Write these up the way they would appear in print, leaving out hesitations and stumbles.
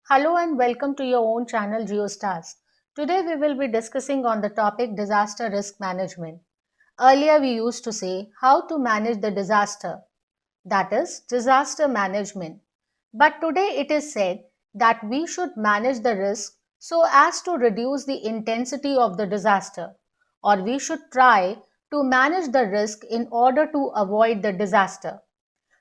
Hello and welcome to your own channel GeoStars. Today we will be discussing on the topic disaster risk management. Earlier we used to say how to manage the disaster, that is disaster management. But today it is said that we should manage the risk so as to reduce the intensity of the disaster, or we should try to manage the risk in order to avoid the disaster.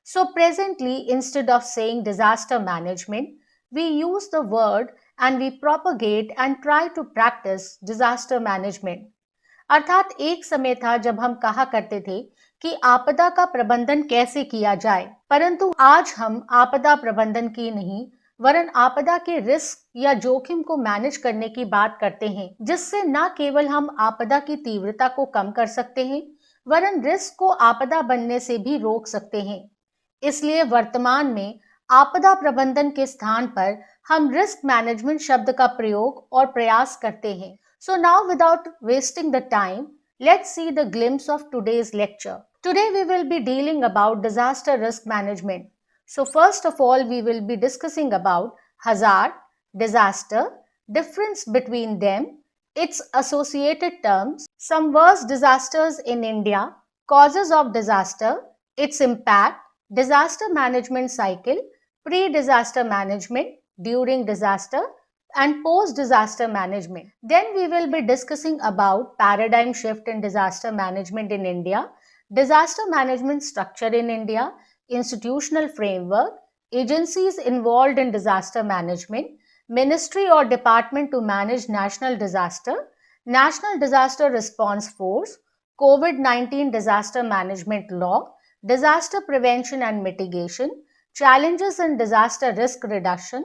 So, presently, instead of saying disaster management, we use the word and we propagate and try to practice disaster management. अर्थात एक समय था जब हम कहा करते थे कि आपदा का प्रबंधन कैसे किया जाए, परंतु आज हम आपदा प्रबंधन की नहीं वरन आपदा के रिस्क या जोखिम को मैनेज करने की बात करते हैं, जिससे न केवल हम आपदा की तीव्रता को कम कर सकते हैं वरन रिस्क को आपदा बनने से भी रोक सकते हैं। इसलिए वर्तमान में आपदा प्रबंधन के स्थान पर हम रिस्क मैनेजमेंट शब्द का प्रयोग और प्रयास करते हैं। So now without wasting the time, let's see the glimpse of today's lecture. Today we will be dealing about disaster risk management. So first of all, we will be discussing about hazard, disaster, difference between them, its associated terms, some worst disasters in India, causes of disaster, its impact, disaster management cycle, pre-disaster management, during disaster, and post-disaster management. Then we will be discussing about paradigm shift in disaster management in India, disaster management structure in India, institutional framework, agencies involved in disaster management, ministry or department to manage national disaster response force, COVID-19 disaster management law, disaster prevention and mitigation, challenges in disaster risk reduction,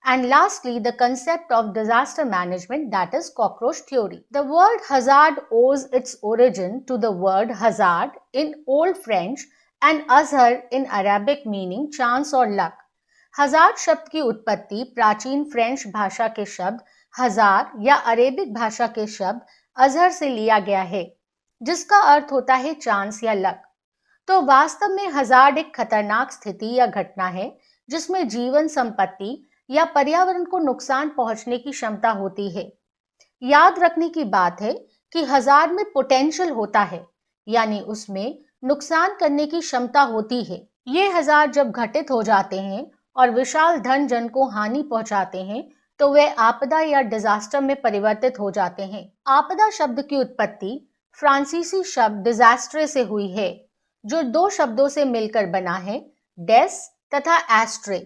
and lastly, the concept of disaster management, that is cockroach theory. The word hazard owes its origin to the word hazard in Old French and azhar in Arabic meaning chance or luck. हजार शब्द की उत्पत्ति प्राचीन French भाषा के शब्द हजार या अरेबिक भाषा के शब्द अजहर से लिया गया है, जिसका अर्थ होता है चांस या लक। तो वास्तव में हजार्ड एक खतरनाक स्थिति या घटना है जिसमें जीवन, संपत्ति या पर्यावरण को नुकसान पहुंचने की क्षमता होती है। याद रखने की बात है कि हजार्ड में पोटेंशियल होता है, यानी उसमें नुकसान करने की क्षमता होती है। ये हजार्ड जब घटित हो जाते हैं और विशाल धन जन को हानि पहुंचाते हैं तो वे आपदा या डिजास्टर में परिवर्तित हो जाते हैं। आपदा शब्द की उत्पत्ति फ्रांसीसी शब्द डिजास्ट्रे से हुई है, जो दो शब्दों से मिलकर बना है, डेस तथा एस्ट्रे।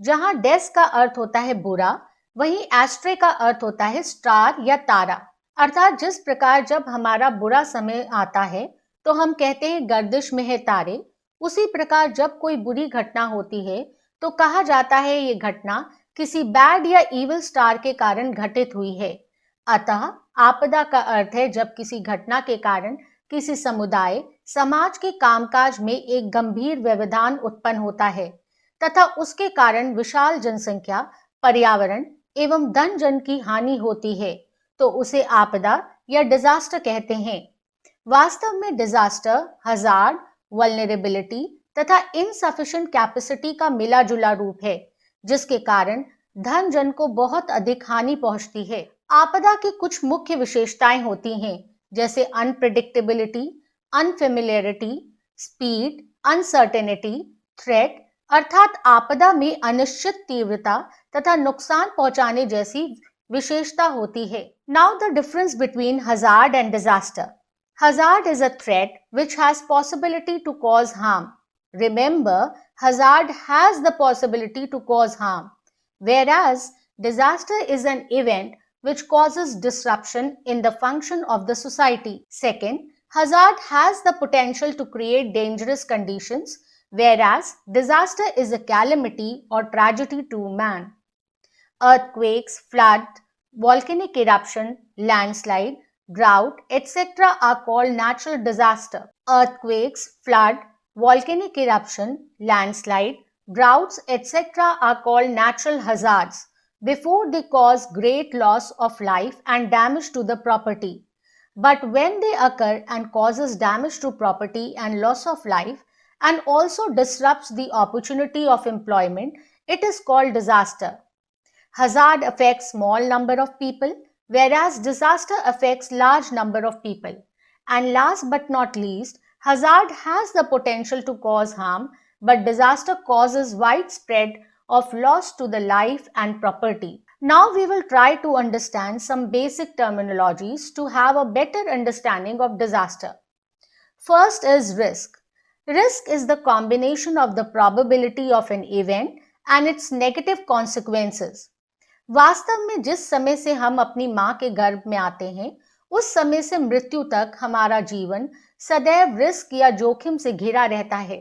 जहां डेस का अर्थ होता है बुरा, वहीं एस्ट्रे का अर्थ होता है स्टार या तारा। अर्थात जिस प्रकार जब हमारा बुरा समय आता है तो हम कहते हैं गर्दिश में है तारे, उसी प्रकार जब कोई बुरी घटना होती है तो कहा जाता है ये घटना किसी बैड या इविल स्टार के कारण घटित हुई है। अतः आपदा का अर्थ है जब किसी घटना के कारण किसी समुदाय, समाज के कामकाज में एक गंभीर व्यवधान उत्पन्न होता है तथा उसके कारण विशाल जनसंख्या, पर्यावरण एवं धन जन की हानि होती है, तो उसे आपदा या डिजास्टर कहते हैं। वास्तव में डिजास्टर हजार्ड, वल्नरेबिलिटी तथा इनसफिशिएंट कैपेसिटी का मिला जुला रूप है, जिसके कारण धन जन को बहुत अधिक हानि पहुंचती है। आपदा की कुछ मुख्य विशेषताएं होती हैं, जैसे अनप्रिडिक्टेबिलिटी, अनफेमिलियरिटी, स्पीड, अनसर्टेनिटी, थ्रेट, अर्थात आपदा में अनिश्चित तीव्रता तथा नुकसान पहुंचाने जैसी विशेषता होती है। Now the difference between hazard and disaster. Hazard is a threat which has possibility to cause harm. Remember, hazard has the possibility to cause harm, whereas disaster is an event which causes disruption in the function of the society. Second, hazard has the potential to create dangerous conditions, whereas disaster is a calamity or tragedy to man. Earthquakes, flood, volcanic eruption, landslide, drought, etc. are called natural disaster. Earthquakes, flood, volcanic eruption, landslide, droughts, etc. are called natural hazards before they cause great loss of life and damage to the property. But when they occur and causes damage to property and loss of life and also disrupts the opportunity of employment, it is called disaster. Hazard affects small number of people, whereas disaster affects large number of people. And last but not least, hazard has the potential to cause harm, but disaster causes widespread of loss to the life and property. Now we will try to understand some basic terminologies to have a better understanding of disaster. First is risk. Risk is the combination of the probability of an event and its negative consequences. वास्तव में जिस समय से हम अपनी माँ के गर्भ में आते हैं, उस समय से मृत्यु तक हमारा जीवन सदैव रिस्क या जोखिम से घिरा रहता है।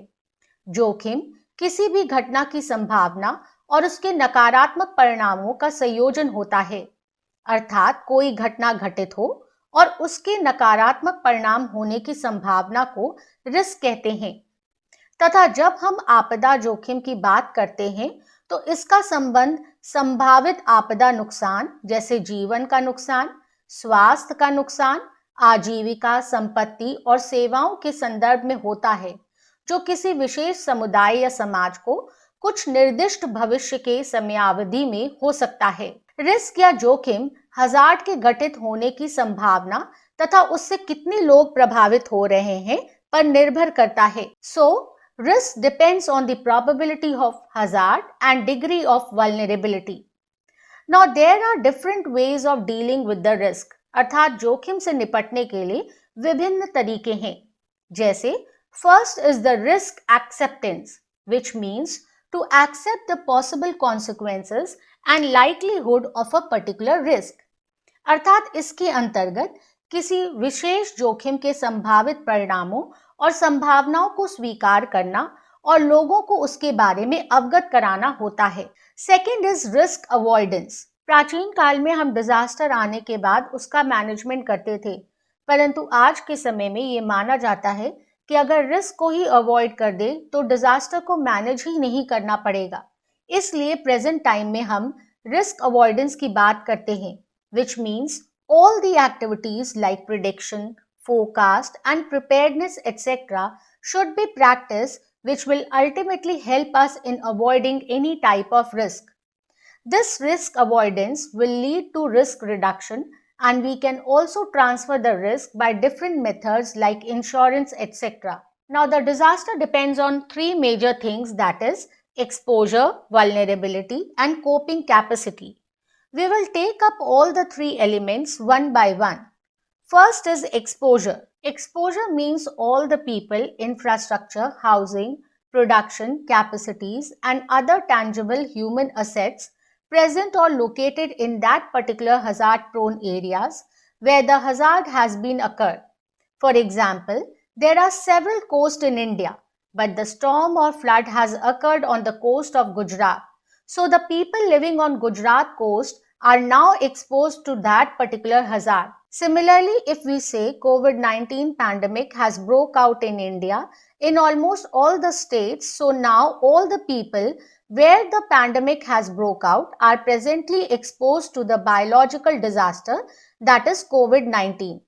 जोखिम किसी भी घटना की संभावना और उसके नकारात्मक परिणामों का संयोजन होता है, अर्थात कोई घटना घटित हो और उसके नकारात्मक परिणाम होने की संभावना को रिस्क कहते हैं। तथा जब हम आपदा जोखिम की बात करते हैं तो इसका संबंध संभावित आपदा नुकसान जैसे जीवन का नुकसान, स्वास्थ्य का नुकसान, आजीविका, संपत्ति और सेवाओं के संदर्भ में होता है, जो किसी विशेष समुदाय या समाज को कुछ निर्दिष्ट भविष्य के समयावधि में हो सकता है। रिस्क या जोखिम हजार्ड के घटित होने की संभावना तथा उससे कितने लोग प्रभावित हो रहे हैं पर निर्भर करता है। Risk depends on the probability of hazard and degree of vulnerability. Now there are different ways of dealing with the risk. अर्थात जोखिम से निपटने के लिए विभिन्न तरीके हैं। जैसे first is the risk acceptance, which means to accept the possible consequences and likelihood of a particular risk. अर्थात इसके अंतर्गत किसी विशेष जोखिम के संभावित परिणामों और संभावनाओं को स्वीकार करना और लोगों को उसके बारे में अवगत कराना होता है। Second is risk avoidance. प्राचीन काल में हम डिजास्टर आने के बाद उसका मैनेजमेंट करते थे, परंतु आज के समय में ये माना जाता है कि अगर रिस्क को ही अवॉइड कर दे तो डिजास्टर को मैनेज ही नहीं करना पड़ेगा। इसलिए प्रेजेंट टाइम में हम रिस्क अवॉइडेंस की बात करते हैं, which means all the activities like prediction, forecast and preparedness etc. should be practiced which will ultimately help us in avoiding any type of risk. This risk avoidance will lead to risk reduction and we can also transfer the risk by different methods like insurance etc. Now the disaster depends on three major things, that is exposure, vulnerability and coping capacity. We will take up all the three elements one by one. First is exposure. Exposure means all the people, infrastructure, housing, production, capacities and other tangible human assets present or located in that particular hazard-prone areas where the hazard has been occurred. For example, there are several coasts in India, but the storm or flood has occurred on the coast of Gujarat. So the people living on Gujarat coast are now exposed to that particular hazard. Similarly, if we say COVID-19 pandemic has broke out in India in almost all the states, so now all the people where the pandemic has broke out are presently exposed to the biological disaster, that is COVID-19.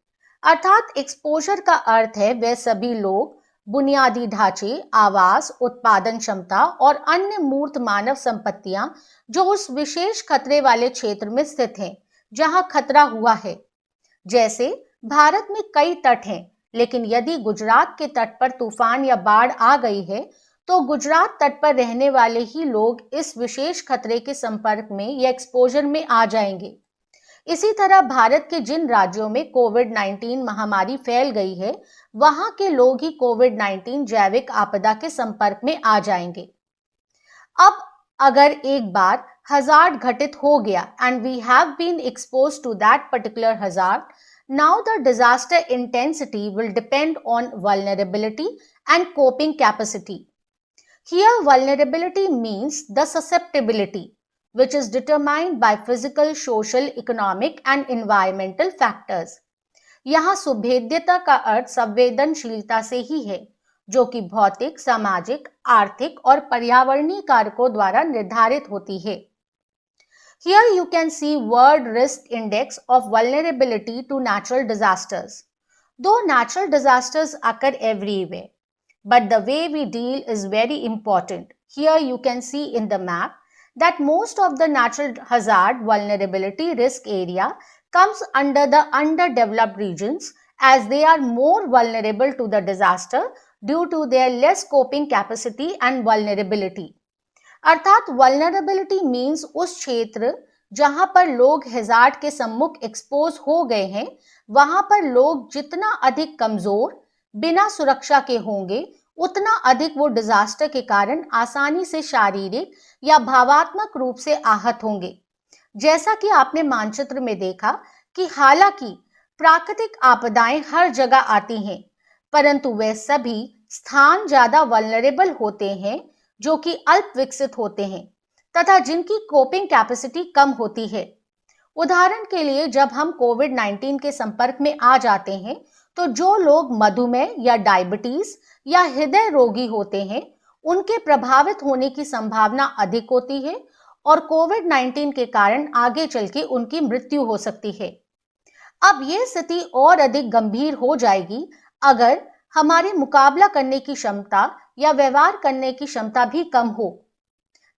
अर्थात exposure का अर्थ है वे सभी लोग बुनियादी ढांचे, आवास, उत्पादन क्षमता और अन्य मूर्त मानव संपत्तियां जो उस विशेष खतरे वाले क्षेत्र में स्थित हैं जहां खतरा हुआ है। जैसे भारत में कई तट हैं, लेकिन यदि गुजरात के तट पर तूफान या बाढ़ आ गई है तो गुजरात तट पर रहने वाले ही लोग इस विशेष खतरे के संपर्क में या एक्सपोजर में आ जाएंगे। इसी तरह भारत के जिन राज्यों में कोविड-19 महामारी फैल गई है, वहां के लोग ही कोविड-19 जैविक आपदा के संपर्क में आ जाएंगे। अब अगर एक बार हजार्ड घटित हो गया and we have been exposed to that particular hazard, now the disaster intensity will depend on vulnerability and coping capacity. Here vulnerability means the susceptibility, which is determined by physical, social, economic and environmental factors. यहाँ सुभेद्यता का अर्थ संवेदनशीलता से ही है, जो कि भौतिक, सामाजिक, आर्थिक और पर्यावरणीय कारकों द्वारा निर्धारित होती है। Here you can see World Risk Index of vulnerability to natural disasters. Though natural disasters occur everywhere, but the way we deal is very important. Here you can see in the map that most of the natural hazard vulnerability risk area comes under the underdeveloped regions as they are more vulnerable to the disaster due to their less coping capacity and vulnerability. अर्थात vulnerability means उस क्षेत्र जहां पर लोग hazard के सम्मुख expose हो गए हैं, वहां पर लोग जितना अधिक कमजोर बिना सुरक्षा के होंगे, उतना अधिक वो डिजास्टर के कारण आसानी से शारीरिक या भावात्मक रूप से आहत होंगे। जैसा कि आपने मानचित्र में देखा कि हालांकि प्राकृतिक आपदाएं हर जगह आती हैं, परंतु वे सभी स्थान ज्यादा वल्नरेबल होते हैं जो कि अल्प विकसित होते हैं तथा जिनकी कोपिंग कैपेसिटी कम होती है। उदाहरण के लिए जब हम कोविड-19 के संपर्क में आ जाते हैं तो जो लोग मधुमेह या डायबिटीज या हृदय रोगी होते हैं, उनके प्रभावित होने की संभावना अधिक होती है और कोविड-19 के कारण आगे चल के उनकी मृत्यु हो सकती है। अब ये स्थिति और अधिक गंभीर हो जाएगी अगर हमारी मुकाबला करने की क्षमता या व्यवहार करने की क्षमता भी कम हो,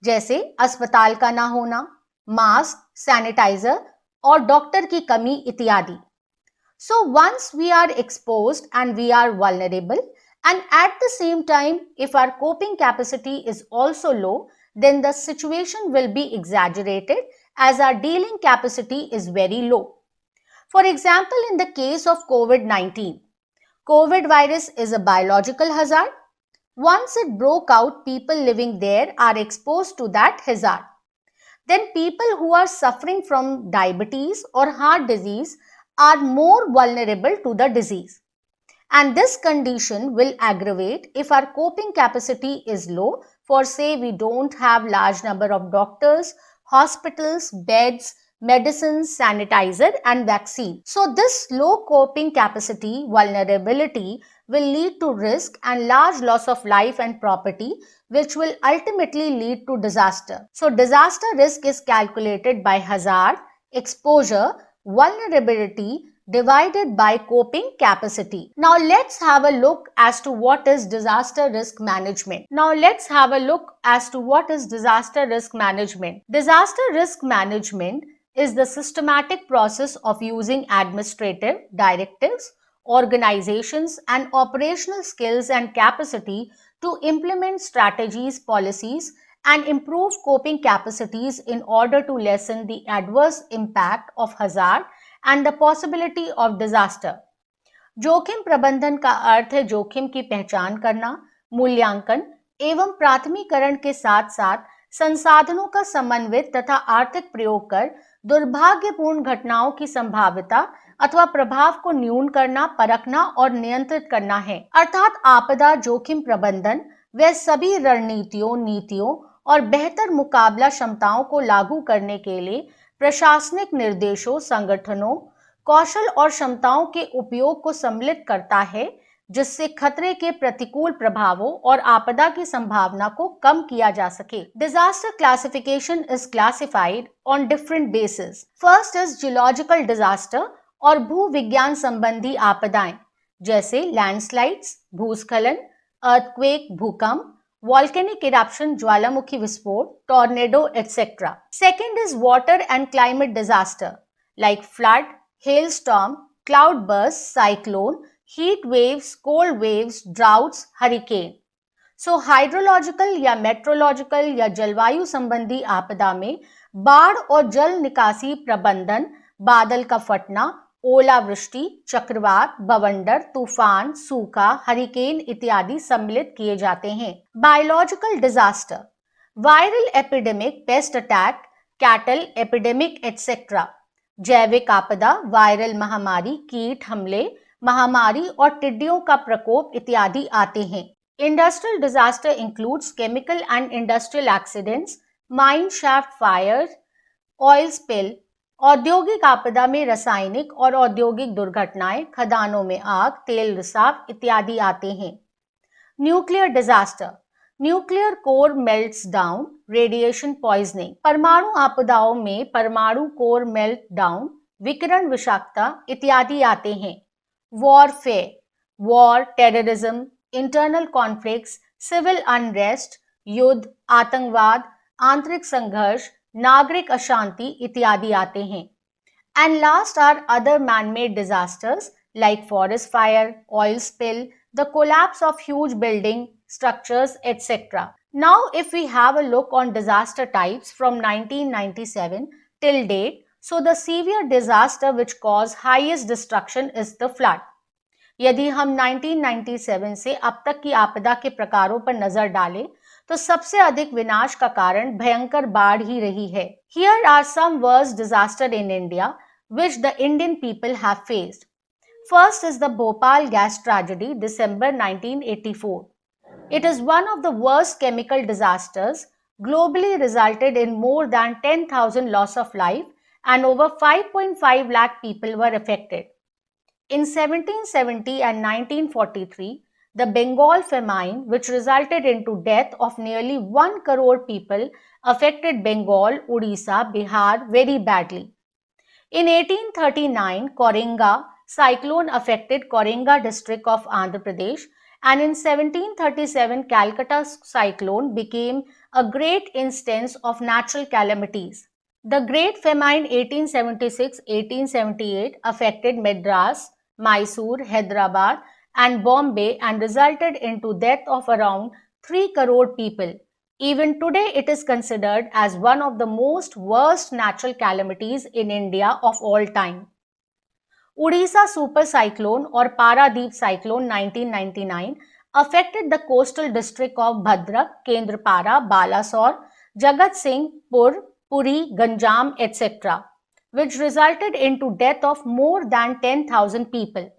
जैसे अस्पताल का ना होना, मास्क, सैनिटाइजर और डॉक्टर की कमी इत्यादि। So once we are exposed and we are vulnerable, and at the same time, if our coping capacity is also low, then the situation will be exaggerated as our dealing capacity is very low. For example, in the case of COVID-19, COVID virus is a biological hazard. Once it broke out, people living there are exposed to that hazard. Then people who are suffering from diabetes or heart disease are more vulnerable to the disease. And this condition will aggravate if our coping capacity is low. For say we don't have large number of doctors, hospitals, beds, medicines, sanitizer and vaccine. So this low coping capacity vulnerability will lead to risk and large loss of life and property, which will ultimately lead to disaster. So disaster risk is calculated by hazard, exposure, vulnerability divided by coping capacity. Now let's have a look as to what is disaster risk management. Disaster risk management is the systematic process of using administrative directives, organizations and operational skills and capacity to implement strategies, policies and improve coping capacities in order to lessen the adverse impact of hazard and the possibility of disaster. जोखिम प्रबंधन का अर्थ है जोखिम की पहचान करना, मूल्यांकन एवं प्राथमिकरण के साथ साथ संसाधनों का समन्वित तथा आर्थिक प्रयोग कर दुर्भाग्यपूर्ण घटनाओं की संभाव्यता अथवा प्रभाव को न्यून करना, परखना और नियंत्रित करना है। अर्थात आपदा जोखिम प्रबंधन वे सभी रणनीतियों, नीतियों और बेहतर मुकाबला क्षमताओं को लागू करने के लिए प्रशासनिक निर्देशों, संगठनों, कौशल और क्षमताओं के उपयोग को सम्मिलित करता है, जिससे खतरे के प्रतिकूल प्रभावों और आपदा की संभावना को कम किया जा सके। Disaster classification is classified on different basis. First is geological disaster और भूविज्ञान संबंधी आपदाएं जैसे लैंडस्लाइड्स, भूस्खलन, अर्थक्वेक, भूकंप, volcanic eruption, ज्वालामुखी विस्फोट, tornado, etc. Second is water and climate disaster like flood, hailstorm, cloudburst, cyclone, heat waves, cold waves, droughts, hurricane. So hydrological या meteorological या जलवायु संबंधी आपदा में बाढ़ और जल निकासी प्रबंधन, बादल का फटना, ओलावृष्टि, चक्रवात, बवंडर, तूफान, सूखा, हरिकेन इत्यादि सम्मिलित किए जाते हैं। Biological disaster, viral epidemic, paste attack, cattle epidemic etcetera. जैविक आपदा, वायरल महामारी, कीट हमले, महामारी और टिड्डियों का प्रकोप इत्यादि आते हैं। Industrial disaster includes chemical and industrial accidents, mine shaft fire, oil spill. औद्योगिक आपदा में रासायनिक और औद्योगिक दुर्घटनाएं, खदानों में आग, तेल रिसाव इत्यादि आते हैं। Nuclear disaster, nuclear core melts down, radiation poisoning. परमाणु आपदाओं में परमाणु कोर मेल्ट डाउन, विकिरण विषाक्तता इत्यादि आते हैं। Warfare, war, terrorism, internal conflicts, civil unrest, युद्ध, आतंकवाद, आंतरिक संघर्ष, नागरिक अशांति इत्यादि आते हैं। And last are other man-made disasters like forest fire, oil spill, the collapse of huge building structures, etc. Now, if we have a look on disaster types from 1997 till date, so the severe disaster which caused highest destruction is the flood. यदि हम 1997 से अब तक की आपदा के प्रकारों पर नजर डालें तो सबसे अधिक विनाश का कारण भयंकर बाढ़ ही रही है। Here are some worst disaster in India which the Indian people have faced. First is the Bhopal gas tragedy, December 1984. It is one of the worst chemical disasters, globally resulted in more than 10,000 loss of life and over 5.5 lakh people were affected. In 1770 and 1943, the Bengal famine, which resulted into death of nearly 1 crore people, affected Bengal, Odisha, Bihar very badly. In 1839, Koringa cyclone affected Koringa district of Andhra Pradesh, and in 1737, Calcutta cyclone became a great instance of natural calamities. The Great Famine 1876-1878 affected Madras, Mysore, Hyderabad, and Bombay and resulted into death of around 3 crore people. Even today, it is considered as one of the most worst natural calamities in India of all time. Odisha super cyclone or Paradeep cyclone 1999 affected the coastal district of Bhadrak, Kendrapara, Balasore, Jagat Singh, Pur, Puri, Ganjam, etc., which resulted into death of more than 10,000 people.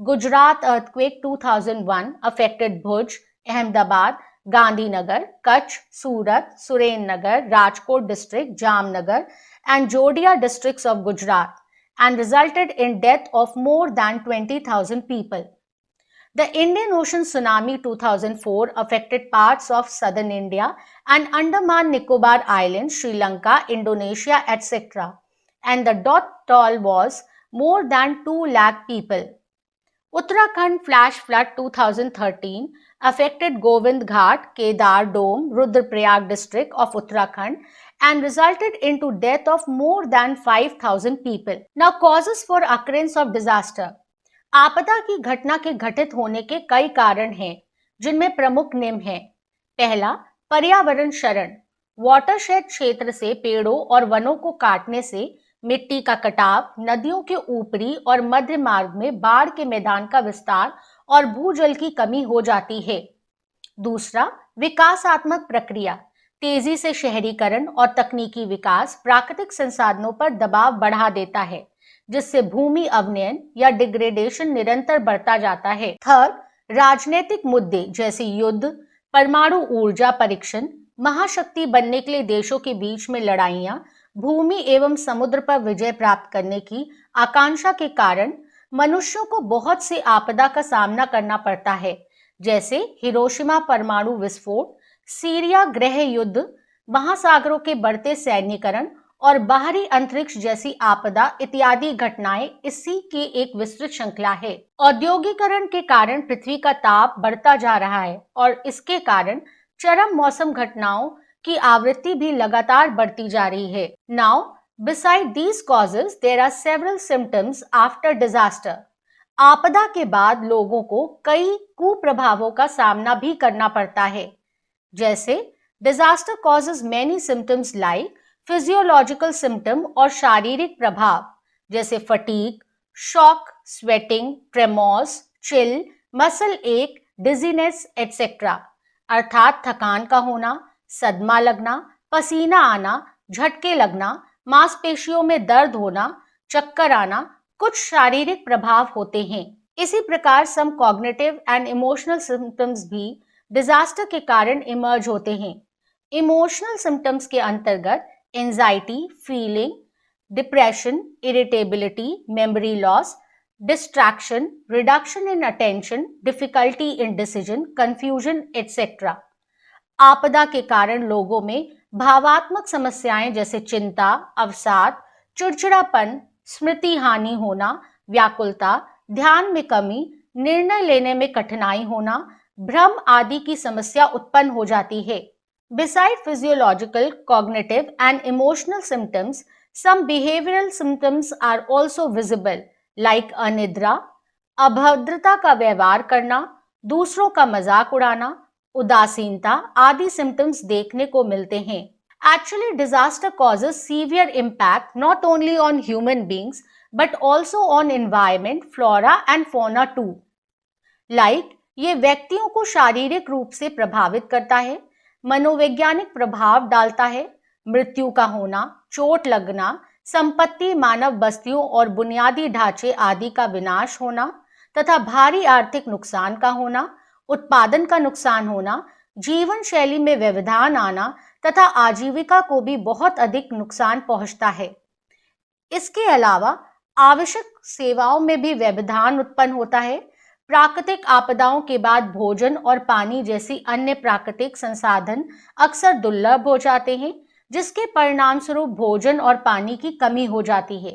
Gujarat earthquake 2001 affected Bhuj, Ahmedabad, Gandhinagar, Kutch, Surat, Surennagar, Rajkot district, Jamnagar, and Jodia districts of Gujarat and resulted in death of more than 20,000 people. The Indian Ocean tsunami 2004 affected parts of southern India and Andaman Nicobar Islands, Sri Lanka, Indonesia, etc. And the toll was more than 2 lakh people. Uttarakhand flash flood 2013 affected Govind Ghat, Kedar Dome, Rudraprayag district of Uttarakhand and resulted into death of more than 5,000 people. Now, causes for occurrence of disaster. आपदा की घटना के घटित होने के कई कारण हैं, जिनमें प्रमुख निम्न हैं। पहला, पर्यावरण क्षरण। वाटरशेड क्षेत्र से पेड़ों और वनों को काटने से मिट्टी का कटाव, नदियों के ऊपरी और मध्य मार्ग में बाढ़ के मैदान का विस्तार और भूजल की कमी हो जाती है। दूसरा, विकासात्मक प्रक्रिया। तेजी से शहरीकरण और तकनीकी विकास प्राकृतिक संसाधनों पर दबाव बढ़ा देता है, जिससे भूमि अवनयन या डिग्रेडेशन निरंतर बढ़ता जाता है। थर्ड, राजनीतिक मुद्दे जैसे युद्ध, परमाणु ऊर्जा परीक्षण, महाशक्ति बनने के लिए देशों के बीच में लड़ाइयां, भूमि एवं समुद्र पर विजय प्राप्त करने की आकांक्षा के कारण मनुष्यों को बहुत सी आपदा का सामना करना पड़ता है, जैसे हिरोशिमा परमाणु विस्फोट, सीरिया गृह युद्ध, महासागरों के बढ़ते सैन्यकरण और बाहरी अंतरिक्ष जैसी आपदा इत्यादि घटनाएं इसी की एक विस्तृत श्रृंखला है। औद्योगिकरण के कारण पृथ्वी का ताप बढ़ता जा रहा है और इसके कारण चरम मौसम घटनाओं की आवृत्ति भी लगातार बढ़ती जा रही है। Now, beside these causes there are several symptoms after disaster. आपदा के बाद लोगों को कई कुप्रभावों का सामना भी करना पड़ता है, जैसे disaster causes many symptoms like physiological symptom और शारीरिक प्रभाव जैसे fatigue, shock, sweating, tremors, chill, muscle ache, dizziness etcetera, अर्थात थकान का होना, सदमा लगना, पसीना आना, झटके लगना, मांसपेशियों में दर्द होना, चक्कर आना कुछ शारीरिक प्रभाव होते हैं। इसी प्रकार सम कॉग्निटिव एंड इमोशनल सिम्टम्स भी डिजास्टर के कारण इमर्ज होते हैं। इमोशनल सिम्टम्स के अंतर्गत anxiety, feeling, depression, irritability, memory loss, distraction, reduction in attention, difficulty in decision, confusion etcetera. आपदा के कारण लोगों में भावात्मक समस्याएं जैसे चिंता, अवसाद, चिड़चिड़ापन, स्मृति हानि होना, व्याकुलता, ध्यान में कमी, निर्णय लेने में कठिनाई होना, भ्रम आदि की समस्या उत्पन्न हो जाती है। Beside physiological, cognitive, and emotional symptoms, some behavioral symptoms are also visible, like अनिद्रा, अभद्रता का व्यवहार करना, दूसरों का मजाक उड़ाना, उदासीनता आदि symptoms देखने को मिलते हैं. Actually, disaster causes severe impact not only on human beings but also on environment, flora and fauna too. Like, ये व्यक्तियों को शारीरिक रूप से प्रभावित करता है, मनोवैज्ञानिक प्रभाव डालता है, मृत्यु का होना, चोट लगना, संपत्ति, मानव बस्तियों और बुनियादी ढांचे आदि का विनाश होना तथा भारी आर्थिक नुकसान का होना, उत्पादन का नुकसान होना, जीवन शैली में व्यवधान आना तथा आजीविका को भी बहुत अधिक नुकसान पहुंचता है. इसके अलावा आवश्यक सेवाओं में भी व्यवधान उत्पन्न होता है. प्राकृतिक आपदाओं के बाद भोजन और पानी जैसी अन्य प्राकृतिक संसाधन अक्सर दुर्लभ हो जाते हैं, जिसके परिणाम स्वरूप भोजन और पानी की कमी हो जाती है.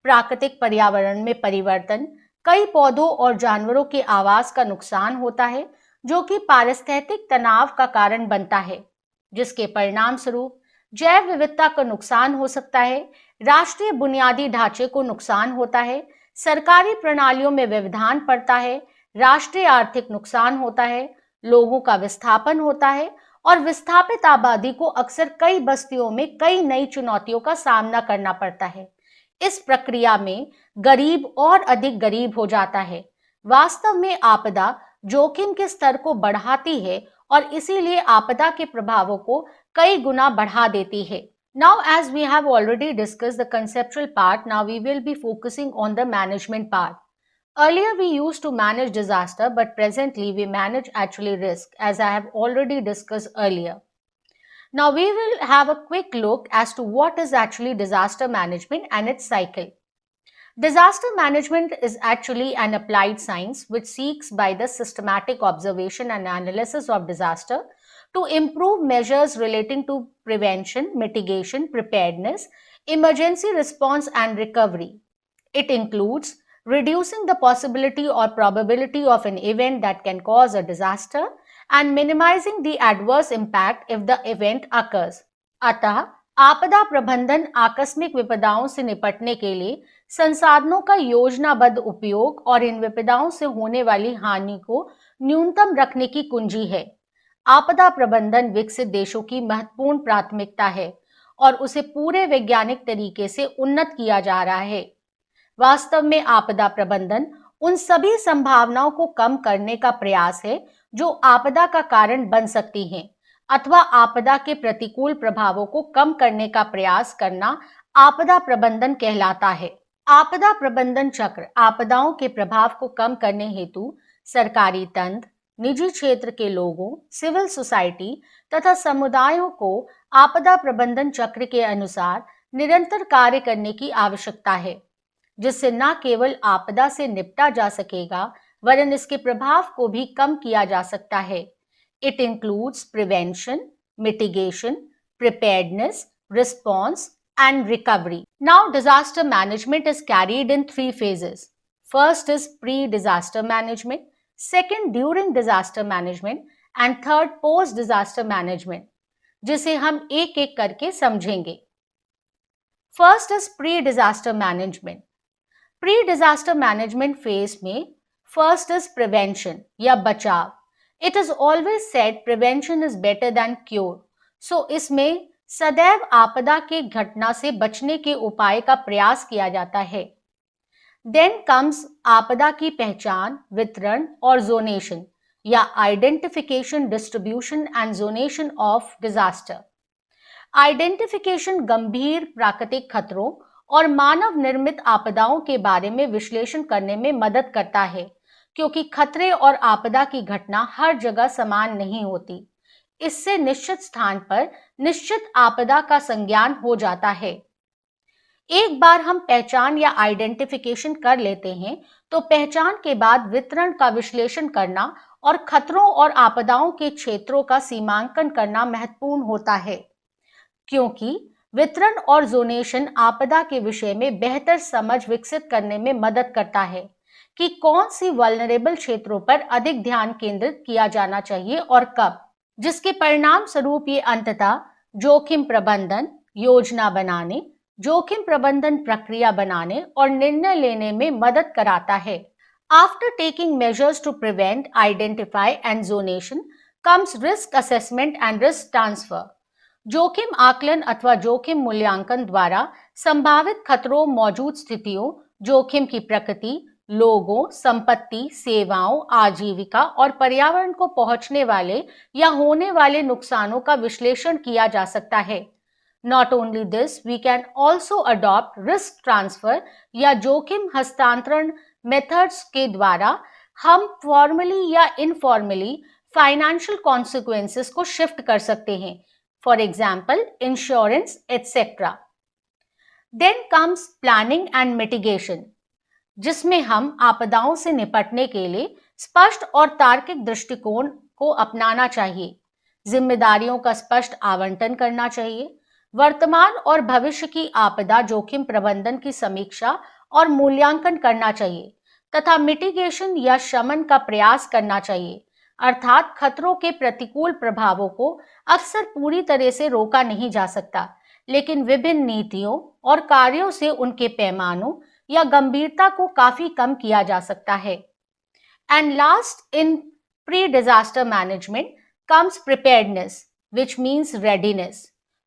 प्राकृतिक पर्यावरण में परिवर्तन, कई पौधों और जानवरों के आवास का नुकसान होता है, जो कि पारिस्थितिक तनाव का कारण बनता है, जिसके परिणाम स्वरूप जैव विविधता का नुकसान हो सकता है, राष्ट्रीय बुनियादी ढांचे को नुकसान होता है, सरकारी प्रणालियों में व्यवधान पड़ता है, राष्ट्रीय आर्थिक नुकसान होता है, लोगों का विस्थापन होता है और विस्थापित आबादी को अक्सर कई बस्तियों में कई नई चुनौतियों का सामना करना पड़ता है. इस प्रक्रिया में गरीब और अधिक गरीब हो जाता है. वास्तव में आपदा जोखिम के स्तर को बढ़ाती है और इसीलिए आपदा के प्रभावों को कई गुना बढ़ा देती है. Now, as we have already discussed the conceptual part, now we will be focusing on the management part. Earlier we used to manage disaster, but presently we manage actually risk, as I have already discussed earlier. Now we will have a quick look as to what is actually disaster management and its cycle. Disaster management is actually an applied science which seeks by the systematic observation and analysis of disaster to improve measures relating to prevention, mitigation, preparedness, emergency response and recovery. It includes reducing the possibility or probability of an event that can cause a disaster and minimizing the adverse impact if the event occurs. अतः आपदा प्रबंधन आकस्मिक विपदाओं से निपटने के लिए संसाधनों का योजनाबद्ध उपयोग और इन विपदाओं से होने वाली हानि को न्यूनतम रखने की कुंजी है. आपदा प्रबंधन विकसित देशों की महत्वपूर्ण प्राथमिकता है और उसे पूरे वैज्ञानिक तरीके से उन्नत किया जा रहा है. वास्तव में आपदा प्रबंधन उन सभी संभावनाओं को कम करने का प्रयास है जो आपदा का कारण बन सकती हैं, अथवा आपदा के प्रतिकूल प्रभावों को कम करने का प्रयास करना आपदा प्रबंधन कहलाता है. आपदा प्रबंधन चक्र आपदाओं के प्रभाव को कम करने हेतु सरकारी तंत्र, निजी क्षेत्र के लोगों, सिविल सोसाइटी तथा समुदायों को आपदा प्रबंधन चक्र के अनुसार निरंतर कार्य करने की आवश्यकता है, जिससे न केवल आपदा से निपटा जा सकेगा वरन इसके प्रभाव को भी कम किया जा सकता है. It includes prevention, mitigation, preparedness, response, and recovery. Now, disaster management is carried in three phases. First is pre-disaster management, second during disaster management, and third post-disaster management, जिसे हम एक एक करके समझेंगे. First is pre-disaster management. Pre-disaster management phase में first is prevention या बचाव. It is always said prevention is better than cure. So इसमें सदैव आपदा के घटना से बचने के उपाय का प्रयास किया जाता है. Then comes आपदा की पहचान, वितरण और जोनेशन या identification, distribution and zonation of disaster. Identification गंभीर प्राकृतिक खतरों और मानव निर्मित आपदाओं के बारे में विश्लेषण करने में मदद करता है, क्योंकि खतरे और आपदा की घटना हर जगह समान नहीं होती. इससे निश्चित स्थान पर निश्चित आपदा का संज्ञान हो जाता है. एक बार हम पहचान या आइडेंटिफिकेशन कर लेते हैं तो पहचान के बाद वितरण का विश्लेषण करना और खतरों और आपदाओं के क्षेत्रों का सीमांकन करना महत्वपूर्ण होता है, क्योंकि वितरण और जोनेशन आपदा के विषय में बेहतर समझ विकसित करने में मदद करता है कि कौन सी वल्नरेबल क्षेत्रों पर अधिक ध्यान केंद्रित किया जाना चाहिए और कब. जिसके परिणाम स्वरूप ये अंततः जोखिम प्रबंधन योजना बनाने, जोखिम प्रबंधन प्रक्रिया बनाने और निर्णय लेने में मदद कराता है। After taking measures to prevent, identify and zonation comes risk assessment and risk transfer. जोखिम आकलन अथवा जोखिम मूल्यांकन द्वारा संभावित खतरों, मौजूद स्थितियों, जोखिम की प्रकृति, लोगों, संपत्ति, सेवाओं, आजीविका और पर्यावरण को पहुंचने वाले या होने वाले नुकसानों का विश्लेषण किया जा सकता है। Not only this, we can also adopt risk transfer या जोखिम हस्तांतरण मेथड्स के द्वारा हम फॉर्मली या इनफॉर्मली फाइनेंशियल कॉन्सिक्वेंसेस को शिफ्ट कर सकते हैं, for example insurance etcetera. Then comes planning and mitigation, जिसमें हम आपदाओं से निपटने के लिए स्पष्ट और तार्किक दृष्टिकोण को अपनाना चाहिए, जिम्मेदारियों का स्पष्ट आवंटन करना चाहिए, वर्तमान और भविष्य की आपदा जोखिम प्रबंधन की समीक्षा और मूल्यांकन करना चाहिए तथा मिटिगेशन या शमन का प्रयास करना चाहिए, अर्थात खतरों के प्रतिकूल प्रभावों को अक्सर पूरी तरह से रोका नहीं जा सकता, लेकिन विभिन्न नीतियों और कार्यों से उनके पैमानों या गंभीरता को काफी कम किया जा सकता है। And last in pre disaster management comes preparedness, which means readiness,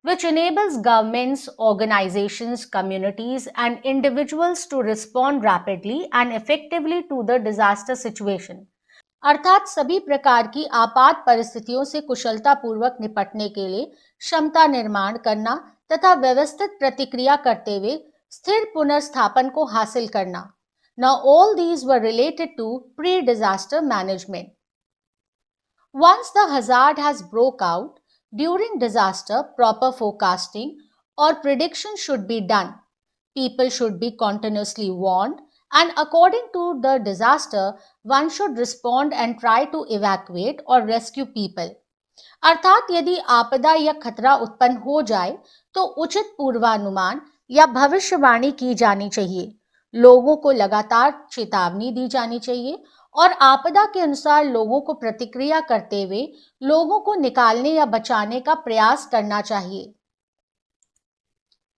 which enables governments, organizations, communities, and individuals to respond rapidly and effectively to the disaster situation. अर्थात सभी प्रकार की आपात परिस्थितियों से कुशलतापूर्वक निपटने के लिए क्षमता निर्माण करना तथा व्यवस्थित प्रतिक्रिया करते हुए स्थिर पुनर्स्थापन को हासिल करना. Now all these were related to pre-disaster management. Once the hazard has broke out, during disaster, proper forecasting or prediction should be done. People should be continuously warned, and according to the disaster, one should respond and try to evacuate or rescue people. अर्थात यदि आपदा या खतरा उत्पन्न हो जाए तो उचित पूर्वानुमान या भविष्यवाणी की जानी चाहिए, लोगों को लगातार चेतावनी दी जानी चाहिए और आपदा के अनुसार लोगों को प्रतिक्रिया करते हुए लोगों को निकालने या बचाने का प्रयास करना चाहिए.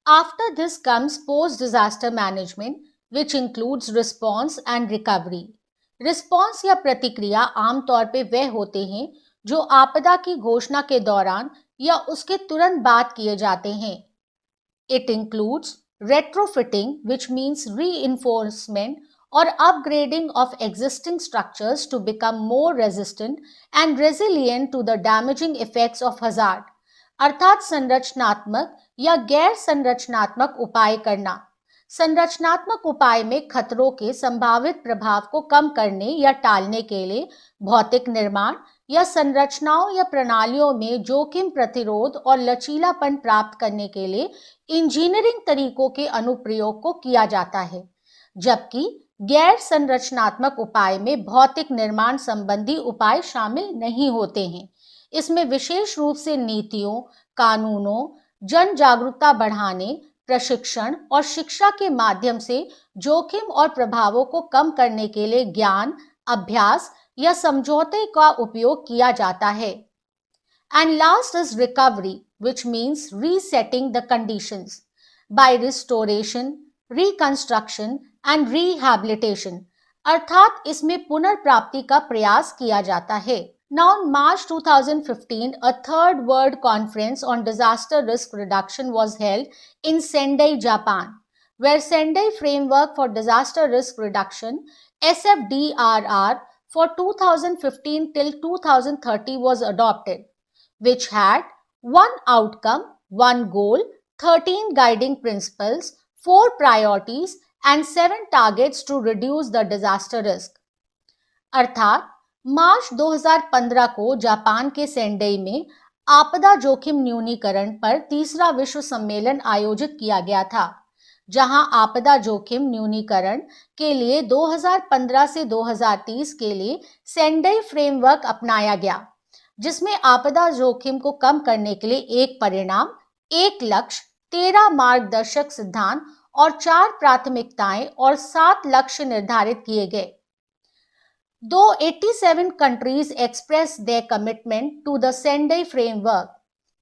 After this comes post-disaster management, which includes response and recovery. Response या प्रतिक्रिया आमतौर पे वह होते हैं जो आपदा की घोषणा के दौरान या उसके तुरंत बाद किए जाते हैं. It includes retrofitting, which means reinforcement or upgrading of existing structures to become more resistant and resilient to the damaging effects of hazard. अर्थात संरचनात्मक या गैर संरचनात्मक उपाय करना. संरचनात्मक उपाय में खतरों के संभावित प्रभाव को कम करने या टालने के लिए भौतिक निर्माण या संरचनाओं या प्रणालियों में जोखिम प्रतिरोध और लचीलापन प्राप्त करने के लिए इंजीनियरिंग तरीकों के अनुप्रयोग को किया जाता है, जबकि गैर संरचनात्मक उपाय में भौतिक निर्माण संबंधी उपाय शामिल नहीं होते हैं. इसमें विशेष रूप से नीतियों, कानूनों, जन जागरूकता बढ़ाने, प्रशिक्षण और शिक्षा के माध्यम से जोखिम और प्रभावों को कम करने के लिए ज्ञान, अभ्यास या समझौते का उपयोग किया जाता है. And last is recovery, which means resetting the conditions by restoration, reconstruction and rehabilitation. अर्थात इसमें पुनर्प्राप्ति का प्रयास किया जाता है. Now in March 2015, a third World Conference on Disaster Risk Reduction was held in Sendai, Japan, where Sendai Framework for Disaster Risk Reduction (SFDRR) for 2015 till 2030 was adopted, which had one outcome, one goal, 13 guiding principles, 4 priorities and 7 targets to reduce the disaster risk. अर्थात मार्च 2015 को Japan के सेंडई में आपदा जोखिम न्यूनीकरण पर तीसरा विश्व सम्मेलन आयोजित किया गया था, जहां आपदा जोखिम न्यूनीकरण के लिए 2015 से 2030 के लिए सेंडई फ्रेमवर्क अपनाया गया, जिसमें आपदा जोखिम को कम करने के लिए एक परिणाम, एक लक्ष्य, 13 मार्गदर्शक सिद्धांत और 4 प्राथमिकताएं और 7 लक्ष्य निर्धारित किए गए. Though 87 countries expressed their commitment to the Sendai framework,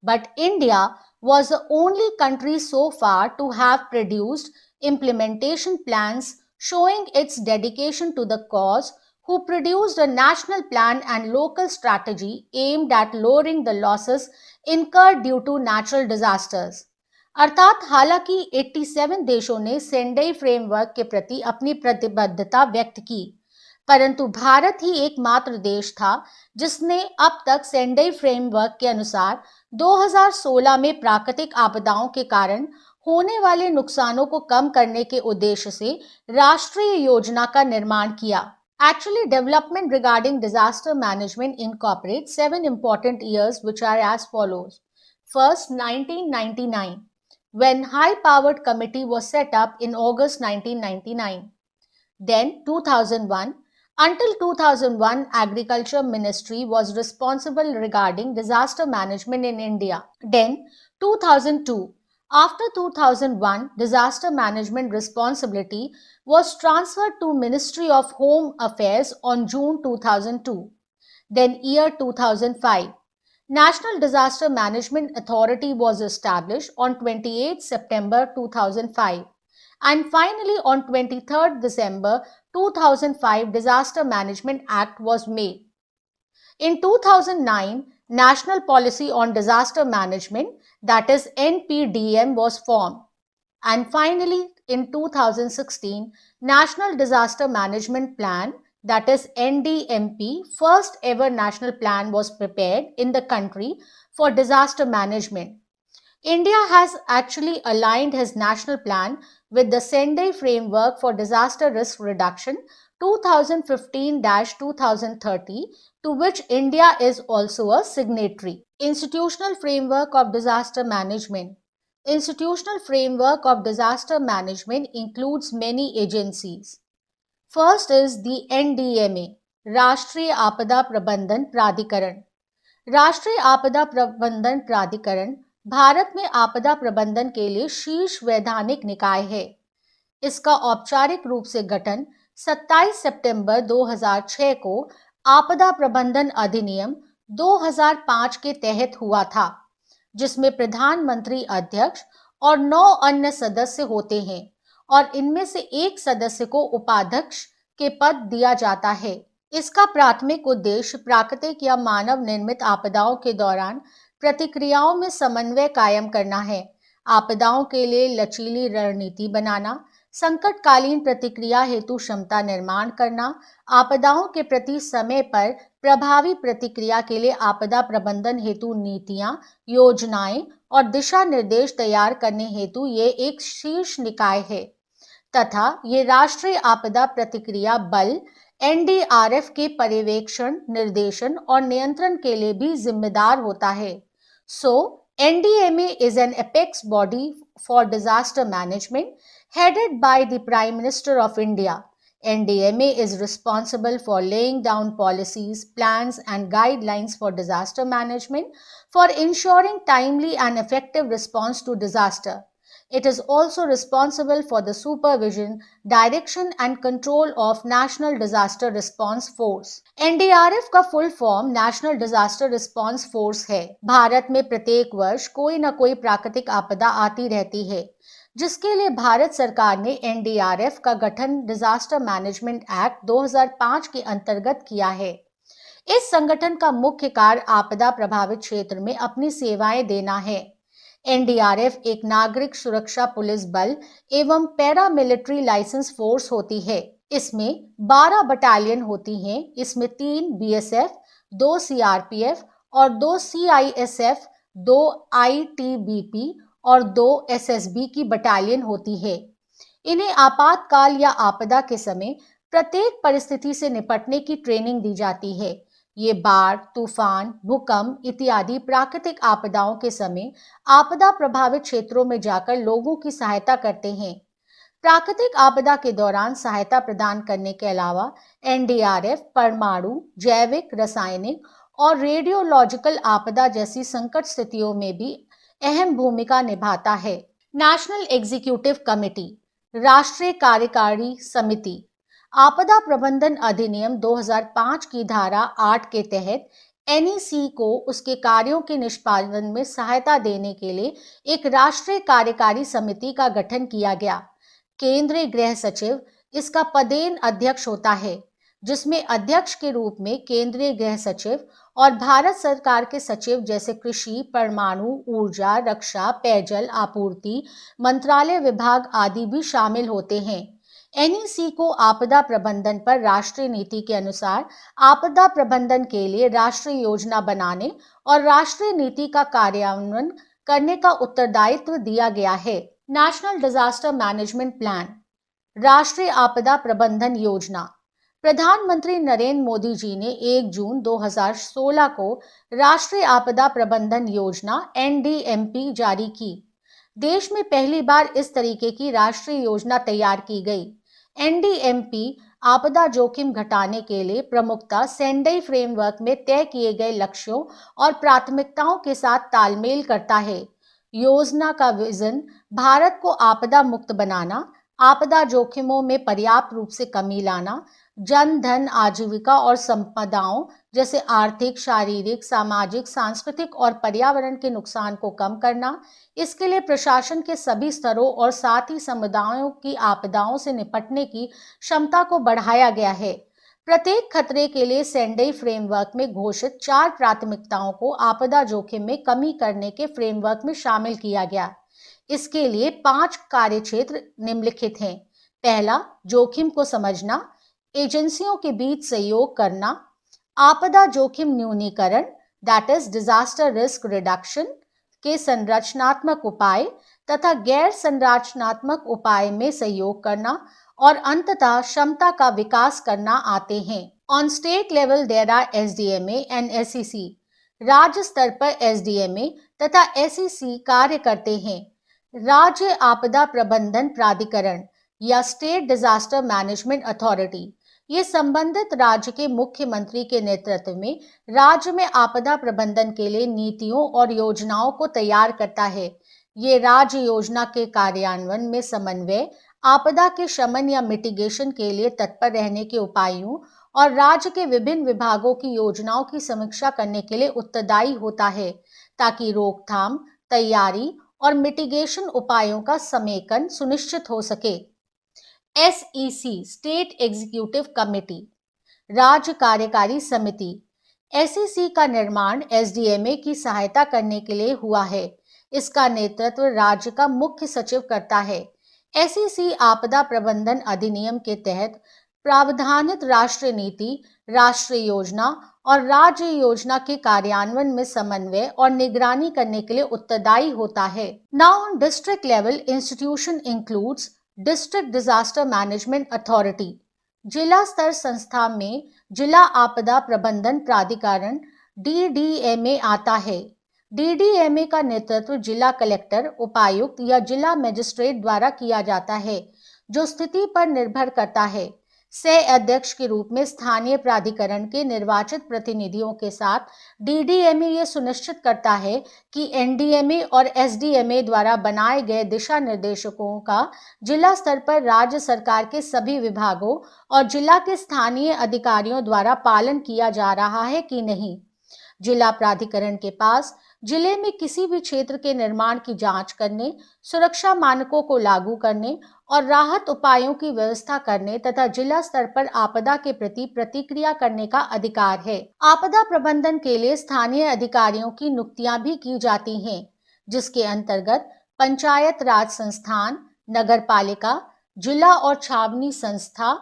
but India was the only country so far to have produced implementation plans showing its dedication to the cause, who produced a national plan and local strategy aimed at lowering the losses incurred due to natural disasters. अर्थात हालांकि 87 देशों ने सेंडई framework के प्रति अपनी प्रतिबद्धता व्यक्त की, परंतु भारत ही एकमात्र देश था जिसने अब तक सेंडई फ्रेमवर्क के अनुसार 2016 में प्राकृतिक आपदाओं के कारण होने वाले नुकसानों को कम करने के उद्देश्य से राष्ट्रीय योजना का निर्माण किया. Actually, development regarding disaster management incorporates 7 important years which are as follows. First, 1999, when high-powered committee was set up in August 1999. Then 2001, until 2001, Agriculture Ministry was responsible regarding disaster management in India. Then 2002, after 2001, disaster management responsibility was transferred to Ministry of Home Affairs on June 2002. Then year 2005, National Disaster Management Authority was established on 28 September 2005. And finally, on 23rd December 2005, Disaster Management Act was made. In 2009, National Policy on Disaster Management, that is NPDM, was formed. And finally, in 2016, National Disaster Management Plan, that is NDMP, first ever national plan was prepared in the country for disaster management. India has actually aligned his national plan with the Sendai Framework for Disaster Risk Reduction 2015-2030, to which India is also a signatory. Institutional Framework of Disaster Management. Institutional Framework of Disaster Management includes many agencies. First is the NDMA, Rashtriya Aapada Prabandhan Pradhikaran. राष्ट्रीय आपदा प्रबंधन प्राधिकरण भारत में आपदा प्रबंधन के लिए शीर्ष वैधानिक निकाय है. इसका औपचारिक रूप से गठन 27 सितंबर 2006 को आपदा प्रबंधन अधिनियम 2005 के तहत हुआ था, जिसमें प्रधानमंत्री अध्यक्ष और 9 अन्य सदस्य होते हैं और इनमें से एक सदस्य को उपाध्यक्ष के पद दिया जाता है. इसका प्राथमिक उद्देश्य प्राकृतिक या मानव निर्मित आपदाओं के दौरान प्रतिक्रियाओं में समन्वय कायम करना है, आपदाओं के लिए लचीली रणनीति बनाना, संकटकालीन प्रतिक्रिया हेतु क्षमता निर्माण करना, आपदाओं के प्रति समय पर प्रभावी प्रतिक्रिया के लिए आपदा प्रबंधन हेतु नीतियां, योजनाएं और दिशा निर्देश तैयार करने हेतु ये एक शीर्ष निकाय है तथा ये राष्ट्रीय आपदा प्रतिक्रिया बल NDRF के पर्यवेक्षण, निर्देशन और नियंत्रण के लिए भी जिम्मेदार होता है. So, NDMA is an apex body for disaster management headed by the Prime Minister of India. NDMA is responsible for laying down policies, plans and guidelines for disaster management for ensuring timely and effective response to disaster. It is also responsible for the supervision, direction and control of National Disaster Response Force. NDRF का full form national disaster response force है. भारत में प्रत्येक वर्ष कोई न कोई प्राकृतिक आपदा आती रहती है, जिसके लिए भारत सरकार ने NDRF का गठन डिजास्टर मैनेजमेंट एक्ट 2005 के अंतर्गत किया है. इस संगठन का मुख्य कार्य आपदा प्रभावित क्षेत्र में अपनी सेवाएं देना है. NDRF एक नागरिक सुरक्षा पुलिस बल एवं पैरामिलिट्री लाइसेंस फोर्स होती है. इसमें 12 बटालियन होती हैं. इसमें 3 BSF, 2 CRPF और 2 CISF, 2 ITBP और 2 SSB की बटालियन होती है. इन्हें आपातकाल या आपदा के समय प्रत्येक परिस्थिति से निपटने की ट्रेनिंग दी जाती है. ये बाढ़, तूफान, भूकंप इत्यादि प्राकृतिक आपदाओं के समय आपदा प्रभावित क्षेत्रों में जाकर लोगों की सहायता करते हैं. प्राकृतिक आपदा के दौरान सहायता प्रदान करने के अलावा NDRF परमाणु, जैविक, रासायनिक और रेडियोलॉजिकल आपदा जैसी संकट स्थितियों में भी अहम भूमिका निभाता है. नेशनल एग्जीक्यूटिव कमेटी, राष्ट्रीय कार्यकारी समिति. आपदा प्रबंधन अधिनियम 2005 की धारा 8 के तहत एनईसी को उसके कार्यों के निष्पादन में सहायता देने के लिए एक राष्ट्रीय कार्यकारी समिति का गठन किया गया। केंद्रीय गृह सचिव इसका पदेन अध्यक्ष होता है, जिसमें अध्यक्ष के रूप में केंद्रीय गृह सचिव और भारत सरकार के सचिव जैसे कृषि, परमाणु ऊर्जा, रक्षा, पेयजल आपूर्ति, मंत्रालय विभाग आदि भी शामिल होते हैं। एनईसी को आपदा प्रबंधन पर राष्ट्रीय नीति के अनुसार आपदा प्रबंधन के लिए राष्ट्रीय योजना बनाने और राष्ट्रीय नीति का कार्यान्वयन करने का उत्तरदायित्व दिया गया है। नेशनल डिजास्टर मैनेजमेंट प्लान, राष्ट्रीय आपदा प्रबंधन योजना। प्रधानमंत्री नरेंद्र मोदी जी ने 1 जून 2016 को राष्ट्रीय आपदा प्रबंधन योजना एनडीएमपी जारी की। देश में पहली बार इस तरीके की राष्ट्रीय योजना तैयार की गई। एनडीएमपी आपदा जोखिम घटाने के लिए प्रमुखता सेंडई फ्रेमवर्क में तय किए गए लक्ष्यों और प्राथमिकताओं के साथ तालमेल करता है। योजना का विजन भारत को आपदा मुक्त बनाना, आपदा जोखिमों में पर्याप्त रूप से कमी लाना, जन धन आजीविका और संपदाओं जैसे आर्थिक, शारीरिक, सामाजिक, सांस्कृतिक और पर्यावरण के नुकसान को कम करना। इसके लिए प्रशासन के सभी स्तरों और साथ ही समुदायों की आपदाओं से निपटने की क्षमता को बढ़ाया गया है। प्रत्येक खतरे के लिए सेंडई फ्रेमवर्क में घोषित 4 प्राथमिकताओं को आपदा जोखिम में कमी करने के फ्रेमवर्क में शामिल किया गया। इसके लिए 5 कार्यक्षेत्र निम्नलिखित हैं। पहला, जोखिम को समझना, एजेंसियों के बीच सहयोग करना, आपदा जोखिम न्यूनीकरण that is disaster risk reduction के संरचनात्मक उपाय तथा गैर संरचनात्मक उपाय में सहयोग करना और अंततः क्षमता का विकास करना आते हैं। On state level there are SDMA and SEC. राज्य स्तर पर एसडीएमए तथा एसईसी कार्य करते हैं। राज्य आपदा प्रबंधन प्राधिकरण या स्टेट डिजास्टर मैनेजमेंट अथॉरिटी, ये संबंधित राज्य के मुख्यमंत्री के नेतृत्व में राज्य में आपदा प्रबंधन के लिए नीतियों और योजनाओं को तैयार करता है। ये राज्य योजना के कार्यान्वयन में समन्वय, आपदा के शमन या मिटिगेशन के लिए तत्पर रहने के उपायों और राज्य के विभिन्न विभागों की योजनाओं की समीक्षा करने के लिए उत्तरदायी होता है, ताकि रोकथाम, तैयारी और मिटिगेशन उपायों का समेकन सुनिश्चित हो सके। एसईसी, स्टेट एग्जीक्यूटिव कमेटी, राज्य कार्यकारी समिति। एसईसी का निर्माण एसडीएमए की सहायता करने के लिए हुआ है। इसका नेतृत्व राज्य का मुख्य सचिव करता है। एसईसी आपदा प्रबंधन अधिनियम के तहत प्रावधानित राष्ट्रीय नीति, राष्ट्रीय योजना और राज्य योजना के कार्यान्वयन में समन्वय और निगरानी करने के लिए उत्तरदायी होता है। Now on district level institution includes district disaster management authority. जिला स्तर संस्था में जिला आपदा प्रबंधन प्राधिकरण डीडीएमए आता है। डीडीएमए का नेतृत्व जिला कलेक्टर, उपायुक्त या जिला मजिस्ट्रेट द्वारा किया जाता है, जो स्थिति पर निर्भर करता है। सह अध्यक्ष के रूप में स्थानीय प्राधिकरण के निर्वाचित प्रतिनिधियों के साथ डीडीएमए ये सुनिश्चित करता है कि एनडीएमए और एसडीएमए द्वारा बनाए गए दिशा निर्देशों का जिला स्तर पर राज्य सरकार के सभी विभागों और जिला के स्थानीय अधिकारियों द्वारा पालन किया जा रहा है कि नहीं। जिला प्राधिकरण के पास जिले में किसी भी क्षेत्र के निर्माण की जांच करने, सुरक्षा मानकों को लागू करने और राहत उपायों की व्यवस्था करने तथा जिला स्तर पर आपदा के प्रति प्रतिक्रिया करने का अधिकार है। आपदा प्रबंधन के लिए स्थानीय अधिकारियों की नियुक्तियां भी की जाती हैं, जिसके अंतर्गत पंचायत राज संस्थान, नगर पालिका, जिला और छावनी संस्था,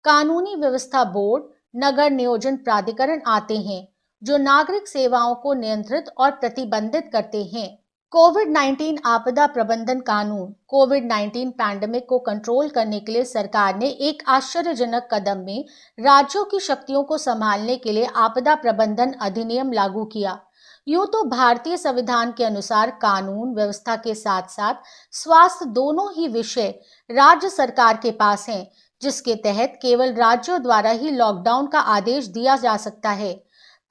कानूनी व्यवस्था बोर्ड, नगर नियोजन प्राधिकरण आते हैं, जो नागरिक सेवाओं को नियंत्रित और प्रतिबंधित करते हैं। कोविड-19 आपदा प्रबंधन कानून। कोविड-19 पैंडेमिक को कंट्रोल करने के लिए सरकार ने एक आश्चर्यजनक कदम में राज्यों की शक्तियों को संभालने के लिए आपदा प्रबंधन अधिनियम लागू किया। यूं तो भारतीय संविधान के अनुसार कानून व्यवस्था के साथ साथ स्वास्थ्य दोनों ही विषय राज्य सरकार के पास हैं, जिसके तहत केवल राज्यों द्वारा ही लॉकडाउन का आदेश दिया जा सकता है।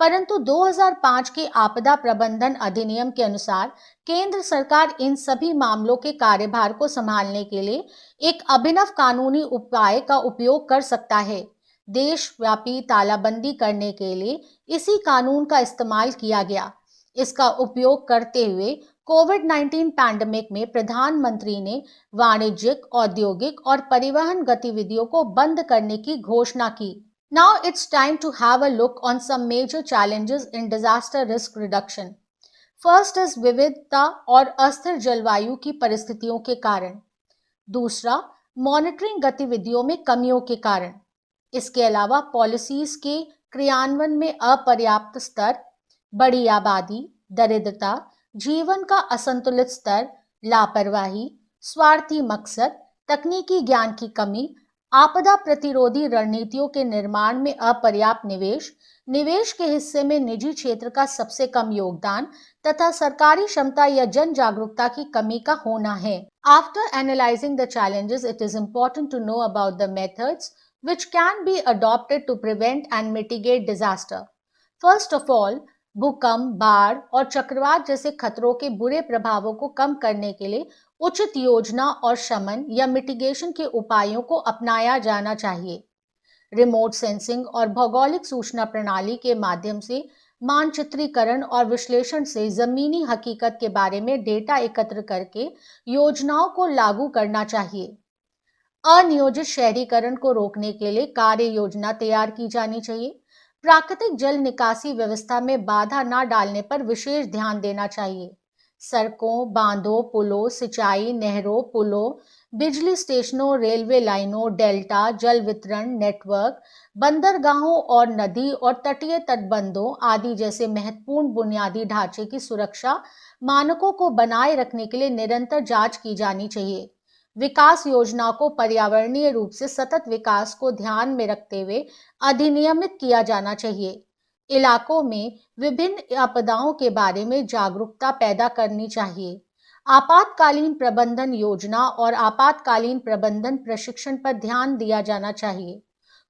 परंतु 2005 के आपदा प्रबंधन अधिनियम के अनुसार केंद्र सरकार इन सभी मामलों के कार्यभार को संभालने के लिए एक अभिनव कानूनी उपाय का उपयोग कर सकता है। देशव्यापी तालाबंदी करने के लिए इसी कानून का इस्तेमाल किया गया। इसका उपयोग करते हुए कोविड-19 पैंडेमिक में प्रधानमंत्री ने वाणिज्यिक, औद्योगिक और परिवहन गतिविधियों को बंद करने की घोषणा की। Now it's time to have a look on some major challenges in disaster risk reduction. First is विविधता और अस्थिर जलवायु की परिस्थितियों के कारण। दूसरा, मॉनिटरिंग गतिविधियों में कमियों के कारण। इसके अलावा पॉलिसीज के क्रियान्वयन में अपर्याप्त स्तर, बड़ी आबादी, दरिद्रता, जीवन का असंतुलित स्तर, लापरवाही, स्वार्थी मकसद, तकनीकी ज्ञान की कमी, आपदा प्रतिरोधी रणनीतियों के निर्माण में अपर्याप्त निवेश, निवेश के हिस्से में निजी क्षेत्र का सबसे कम योगदान तथा सरकारी क्षमता या जन जागरूकता की कमी का होना है। After analyzing the challenges, it is important to know about the methods which can be adopted to prevent and mitigate disaster. First of all, भूकंप, बाढ़ और चक्रवात जैसे खतरों के बुरे प्रभावों को कम करने के लिए उचित योजना और शमन या मिटिगेशन के उपायों को अपनाया जाना चाहिए। रिमोट सेंसिंग और भौगोलिक सूचना प्रणाली के माध्यम से मानचित्रीकरण और विश्लेषण से जमीनी हकीकत के बारे में डेटा एकत्र करके योजनाओं को लागू करना चाहिए। अनियोजित शहरीकरण को रोकने के लिए कार्य योजना तैयार की जानी चाहिए। प्राकृतिक जल निकासी व्यवस्था में बाधा न डालने पर विशेष ध्यान देना चाहिए। सड़कों, बांधों, पुलों, सिंचाई नहरों, पुलों, बिजली स्टेशनों, रेलवे लाइनों, डेल्टा, जल वितरण नेटवर्क, बंदरगाहों और नदी और तटीय तटबंधों आदि जैसे महत्वपूर्ण बुनियादी ढांचे की सुरक्षा मानकों को बनाए रखने के लिए निरंतर जांच की जानी चाहिए। विकास योजनाओं को पर्यावरणीय रूप से सतत विकास को ध्यान में रखते हुए अधिनियमित किया जाना चाहिए। इलाकों में विभिन्न आपदाओं के बारे में जागरूकता पैदा करनी चाहिए। आपातकालीन प्रबंधन योजना और आपातकालीन प्रबंधन प्रशिक्षण पर ध्यान दिया जाना चाहिए।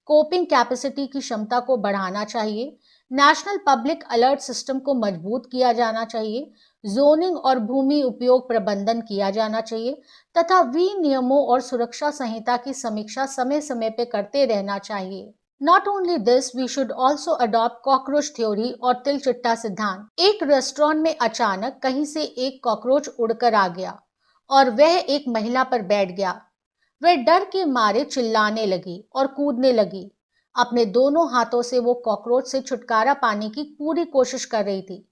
कोपिंग कैपेसिटी की क्षमता को बढ़ाना चाहिए। नेशनल पब्लिक अलर्ट सिस्टम को मजबूत किया जाना चाहिए। जोनिंग और भूमि उपयोग प्रबंधन किया जाना चाहिए तथा विनियमों और सुरक्षा संहिता की समीक्षा समय समय पर करते रहना चाहिए। Not only this, we should also adopt cockroach theory और तिलचिट्टा सिद्धांत। एक रेस्टोरेंट में अचानक कहीं से एक कॉकरोच उड़कर आ गया और वह एक महिला पर बैठ गया। वह डर के मारे चिल्लाने लगी और कूदने लगी। अपने दोनों हाथों से वो कॉकरोच से छुटकारा पाने की पूरी कोशिश कर रही थी।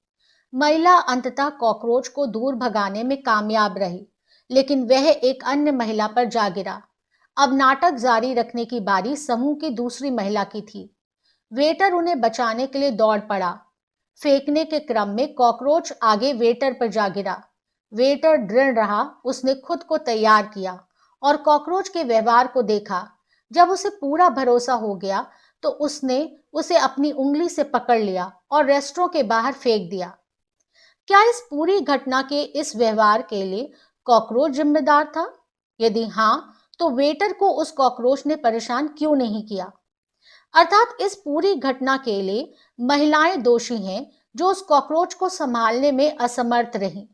महिला अंततः कॉकरोच को दूर भगाने में कामयाब रही, लेकिन वह एक अन्य महिला पर जा गिरा। अब नाटक जारी रखने की बारी समूह की दूसरी महिला की थी। वेटर उन्हें बचाने के लिए दौड़ पड़ा। फेंकने के क्रम में कॉकरोच आगे वेटर पर जा गिरा। वेटर दृढ़ रहा। उसने खुद को तैयार किया और कॉकरोच के व्यवहार को देखा। जब उसे पूरा भरोसा हो गया तो उसने उसे अपनी उंगली से पकड़ लिया और रेस्टोरेंट के बाहर फेंक दिया। क्या इस पूरी घटना के इस व्यवहार के लिए कॉकरोच जिम्मेदार था? यदि हाँ, तो वेटर को उस कॉकरोच ने परेशान क्यों नहीं किया? अर्थात इस पूरी घटना के लिए महिलाएं दोषी हैं जो उस कॉकरोच को संभालने में असमर्थ रहीं।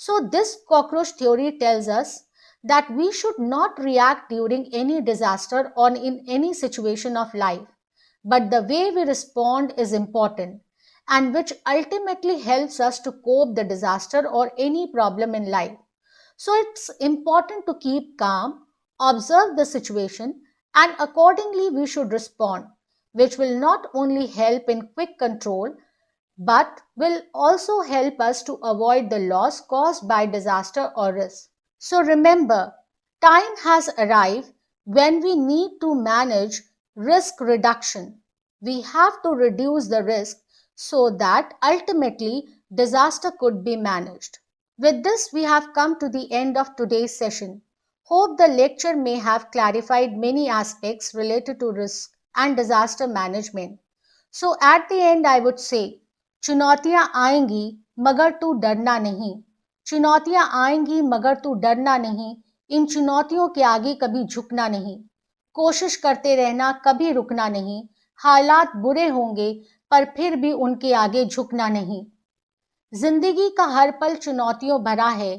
So this cockroach theory tells us that we should not react during any disaster or in any situation of life, but the way we respond is important and which ultimately helps us to cope the disaster or any problem in life. So it's important to keep calm, observe the situation, and accordingly we should respond, which will not only help in quick control but will also help us to avoid the loss caused by disaster or risk. So remember, time has arrived when we need to manage risk reduction. We have to reduce the risk so that ultimately disaster could be managed. With this, we have come to the end of today's session. Hope the lecture may have clarified many aspects related to risk and disaster management. So at the end, I would say, चुनौतियां आएंगी मगर तू डरना नहीं। चुनौतियां आएंगी मगर तू डरना नहीं। इन चुनौतियों के आगे कभी झुकना नहीं। कोशिश करते रहना, कभी रुकना नहीं। हालात बुरे होंगे पर फिर भी उनके आगे झुकना नहीं। जिंदगी का हर पल चुनौतियों भरा है,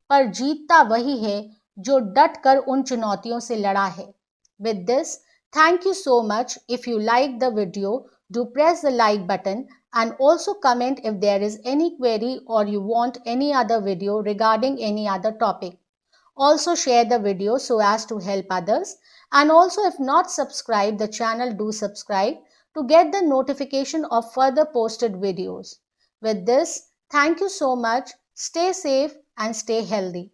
पर जीतता वही है जो डट कर उन चुनौतियों से लड़ा है। With this, thank you so much. If you like the video, do press the like button and also comment if there is any query or you want any other video regarding any other topic. Also share the video so as to help others, and also if not subscribed the channel, do subscribe to get the notification of further posted videos. With this, thank you so much. Stay safe and stay healthy.